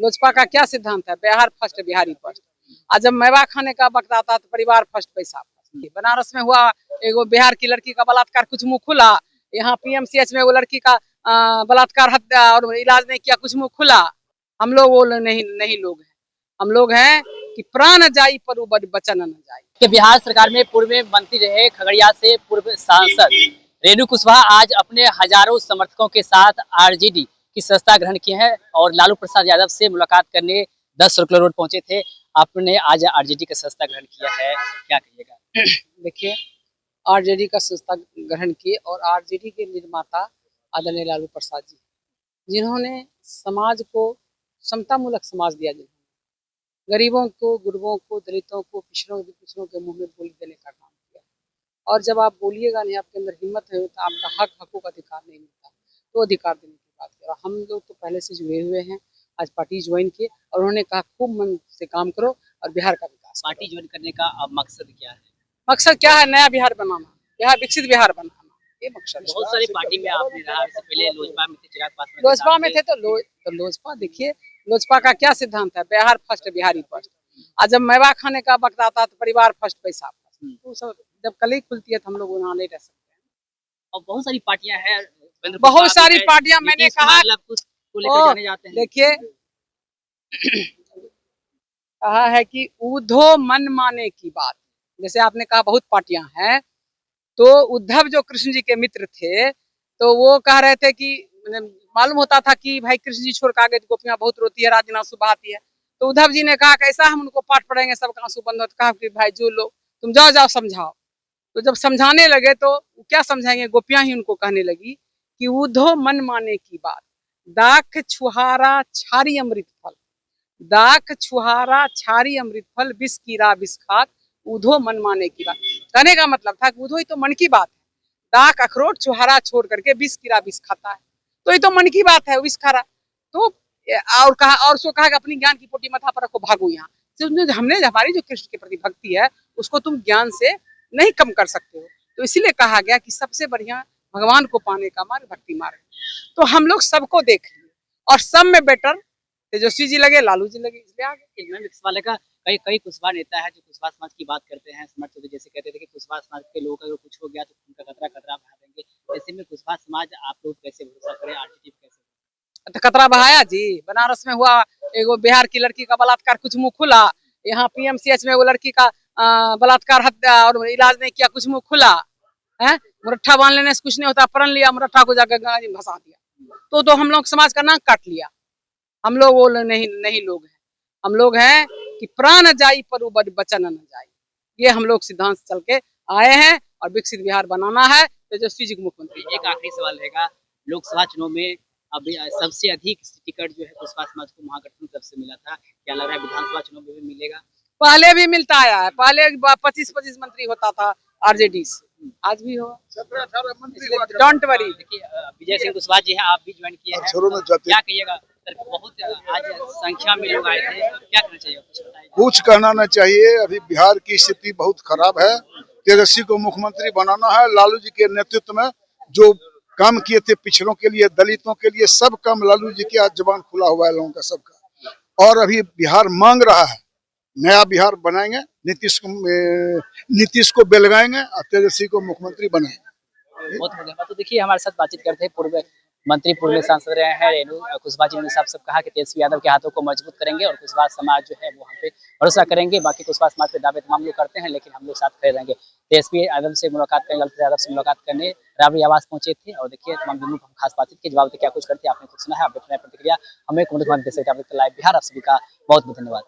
लोजपा का क्या सिद्धांत है? Bihar first, Bihari first. आज जब मेवा खाने का वक्त आता तो परिवार फर्स्ट, पैसा फर्स्ट। बनारस में हुआ एगो बिहार की लड़की का बलात्कार, कुछ मुंह खुला। यहाँ पीएमसीएच में वो लड़की का बलात्कार, हत्या और इलाज नहीं किया, कुछ मुंह खुला। हम लोग वो नहीं लोग हैं। हम लोग हैं कि प्राण जाई पर बचन न जाई। कि बिहार सरकार में पूर्व मंत्री रहे खगड़िया से पूर्व सांसद रेणु कुशवाहा आज अपने हजारों समर्थकों के साथ आरजेडी की सदस्यता ग्रहण की है और लालू प्रसाद यादव से मुलाकात करने 10 सर्कुलर रोड पहुंचे थे। आपने आज आरजेडी का सदस्यता ग्रहण किया है, क्या कहिएगा? देखिए, आरजेडी का सदस्यता ग्रहण किए और आरजेडी के निर्माता आदरणीय लालू प्रसाद जी, जिन्होंने समाज को समतामूलक समाज दिया, जिन्होंने गरीबों को, गुरबों को, दलितों को, पिछड़ों के मुंह में बोली देने का काम किया। और जब आप बोलिएगा नहीं, आपके अंदर हिम्मत है तो आपका हकूक अधिकार नहीं मिलता, तो अधिकार देने की बात किया। हम लोग तो पहले से जुड़े हुए हैं, आज पार्टी ज्वाइन किए और उन्होंने कहा खूब मन से काम करो और बिहार का विकास। पार्टी ज्वाइन करने का अब मकसद क्या है? मकसद क्या है? नया बिहार बनाना, बिहार विकसित बिहार बनाना, ये मकसद। बहुत सारी पार्टी में आपने रहा, इससे पहले लोजपा में थे, चिराग पासवान लोजपा में थे तो लोजपा, देखिए लोजपा का क्या सिद्धांत है? Bihar first, Bihari first. आज जब मेवा खाने का वक्त आता तो परिवार फर्स्ट, पैसा फर्स्ट। तो सब जब कली खुलती है तो हम लोग वहाँ नहीं रह सकते हैं। और बहुत सारी पार्टियां हैं, बहुत सारी पार्टियां, मैंने कहा जाने जाते हैं। देखिए कहा है कि उद्धव मन माने की बात। जैसे आपने कहा बहुत पार्टियां हैं, तो उद्धव जो कृष्ण जी के मित्र थे, तो वो कह रहे थे कि मालूम होता था कि भाई कृष्ण जी छोड़ के आगे गोपियां बहुत रोती है, रात दिन आंसू बहाती है। तो उद्धव जी ने कहा कैसा हम उनको पाठ पढ़ेंगे, सबका आंसू बंद हो। तो कहा कि भाई जो लो, तुम जाओ जाओ समझाओ। तो जब समझाने लगे तो क्या समझाएंगे, गोपियां ही उनको कहने लगी कि उद्धव मन माने की बात, दाख छुहारा छारी अमृत फल, दाख छुहारा छारी अमृत फल, विष कीरा विष खात, उद्धव मन माने की बात। कहने का मतलब था कि उद्धव ही तो मन की बात है। दाख अखरोट छुहारा छोड़ करके विष कीरा विष खाता है, तो ये तो मन की बात है, विष खा रहा। तो और कहा, और उसको कहा कि अपनी ज्ञान की पोटी मथा पर रखो, भागो यहाँ से। हमने हमारी जो कृष्ण के प्रति भक्ति है उसको तुम ज्ञान से नहीं कम कर सकते हो। तो इसीलिए कहा गया कि सबसे बढ़िया भगवान को पाने का मार्ग भक्ति मार्ग। तो हम लोग सबको देख लिए और सब में बेटर तेजस्वी जी लगे, लालू जी लगे, इसलिए आ गए। वाले का कई कुशवाहा नेता है जो कुशवाहा समाज की बात करते हैं, समर्थक जैसे कहते थे कि कुशवाहा समाज के लोग अगर कुछ हो गया तो उनका कतरा बहा देंगे। ऐसे में कुशवाहा समाज आप लोग कैसे भरोसा करें, आरजेडी कैसे? तो कतरा बहाया जी। बनारस में हुआ एगो बिहार की लड़की का बलात्कार, कुछ मुंह खुला। यहाँ पीएमसीएच में वो लड़की का बलात्कार, हत्या और इलाज नहीं किया, कुछ मुंह खुला है। मुरट्ठा बांध लेने से कुछ नहीं होता, प्रण लिया, मुरट्ठा को जाकर गंगा जी में भसा दिया। तो हम लोग समाज का नाक काट लिया। हम लोग वो नहीं लोग हैं। हम लोग हैं कि प्राण जाई पर बचन न जाई। ये हम लोग सिद्धांत चल के आए हैं और विकसित बिहार बनाना है। तेजस्वी जी को मुख्यमंत्री। एक आखिरी सवाल रहेगा, लोकसभा चुनाव में अभी सबसे अधिक टिकट जो है कुशवाहा समाज को महागठबंधन तरफ से मिला था, क्या लग रहा है विधानसभा चुनाव में भी मिलेगा? पहले भी मिलता आया है, पहले 25-25 मंत्री होता था आरजेडी से, आज भी हो 17-18 मंत्री। Don't worry. देखिए विजय सिंह कुशवाहा जी हैं, आप भी ज्वाइन किए हैं, क्या कहिएगा? बहुत आज संख्या में लोग आए थे, क्या कहना चाहिए? कुछ कहना नहीं चाहिए, अभी बिहार की स्थिति बहुत खराब है। तेजस्वी को मुख्यमंत्री बनाना है। लालू जी के नेतृत्व में जो काम किए थे पिछड़ों के लिए, दलितों के लिए, सब काम लालू जी की आज जुबान खुला हुआ है लोगों का, सबका। और अभी बिहार मांग रहा है, नया बिहार बनाएंगे, नीतीश को बेलगाएंगे और तेजस्वी को मुख्यमंत्री बनाएंगे। बहुत हो गया। तो देखिए हमारे साथ बातचीत करते हैं पूर्व मंत्री, पूर्व सांसद रहे हैं रेणु कुशवाहा जी ने सब कहा कि तेजस्वी यादव के हाथों को मजबूत करेंगे और कुशवाहा समाज जो है वो हम पे भरोसा करेंगे। बाकी कुशवाहा समाज पे दावे तमाम लोग करते हैं, लेकिन हम लोग साथ खड़े रहेंगे। तेजस्वी यादव से मुलाकात करने, लालू प्रसाद यादव से मुलाकात करने राबड़ी आवास पहुंचे थे और देखिए तमाम बिंदु हम खास बातचीत के जवाब क्या कुछ करते हैं आपने कुछ सुना है। आप प्रतिक्रिया हमें कमेंट में दे सकते हैं। लाइव बिहार आप सभी का बहुत बहुत धन्यवाद।